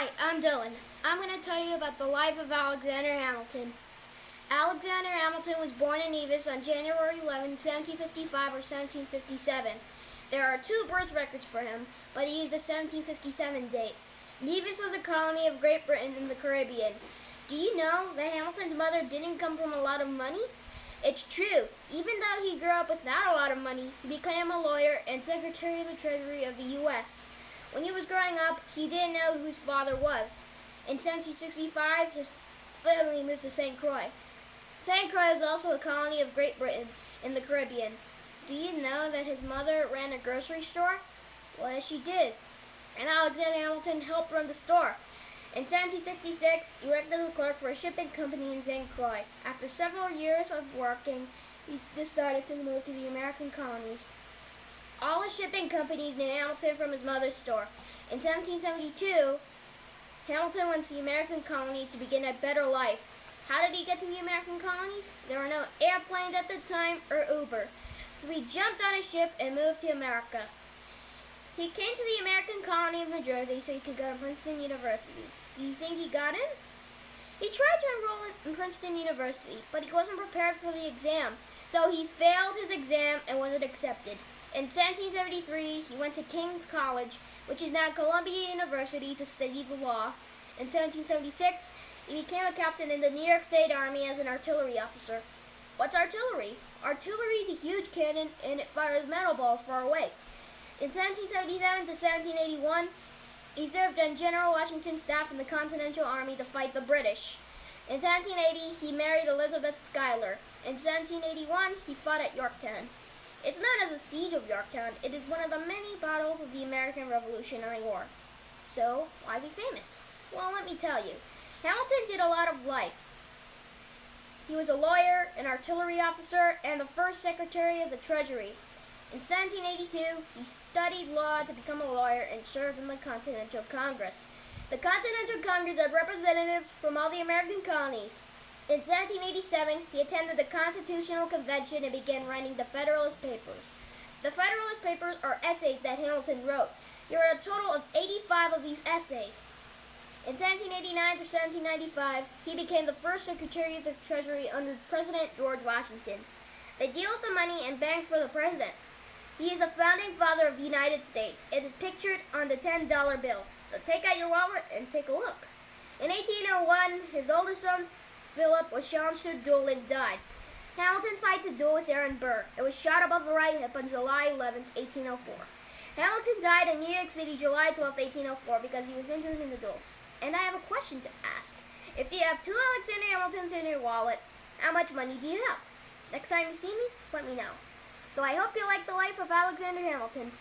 Hi, I'm Dylan. I'm going to tell you about the life of Alexander Hamilton. Alexander Hamilton was born in Nevis on January 11, 1755 or 1757. There are two birth records for him, but he used a 1757 date. Nevis was a colony of Great Britain in the Caribbean. Do you know that Hamilton's mother didn't come from a lot of money? It's true. Even though he grew up without a lot of money, he became a lawyer and Secretary of the Treasury of the U.S. When he was growing up, he didn't know who his father was. In 1765, his family moved to St. Croix. St. Croix is also a colony of Great Britain in the Caribbean. Do you know that his mother ran a grocery store? Well, yes, she did. And Alexander Hamilton helped run the store. In 1766, he worked as a clerk for a shipping company in St. Croix. After several years of working, he decided to move to the American colonies. All the shipping companies knew Hamilton from his mother's store. In 1772, Hamilton went to the American colony to begin a better life. How did he get to the American colonies? There were no airplanes at the time or Uber, so he jumped on a ship and moved to America. He came to the American colony of New Jersey so he could go to Princeton University. Do you think he got in? He tried to enroll in Princeton University, but he wasn't prepared for the exam, so he failed his exam and wasn't accepted. In 1773, he went to King's College, which is now Columbia University, to study the law. In 1776, he became a captain in the New York State Army as an artillery officer. What's artillery? Artillery is a huge cannon, and it fires metal balls far away. In 1777 to 1781, he served on General Washington's staff in the Continental Army to fight the British. In 1780, he married Elizabeth Schuyler. In 1781, he fought at Yorktown. It's known as the Siege of Yorktown. It is one of the many battles of the American Revolutionary War. So, why is he famous? Well, let me tell you. Hamilton did a lot of life. He was a lawyer, an artillery officer, and the first Secretary of the Treasury. In 1782, he studied law to become a lawyer and served in the Continental Congress. The Continental Congress had representatives from all the American colonies. In 1787, he attended the Constitutional Convention and began writing the Federalist Papers. The Federalist Papers are essays that Hamilton wrote. There were a total of 85 of these essays. In 1789 to 1795, he became the first Secretary of the Treasury under President George Washington. They deal with the money and banks for the president. He is the founding father of the United States. It is pictured on the $10 bill. So take out your wallet and take a look. In 1801, his older son, Philip, was challenged to a duel and died. Hamilton fights a duel with Aaron Burr. It was shot above the right hip on July 11, 1804. Hamilton died in New York City July 12, 1804 because he was injured in the duel. And I have a question to ask. If you have two Alexander Hamiltons in your wallet, how much money do you have? Next time you see me, let me know. So I hope you like the life of Alexander Hamilton.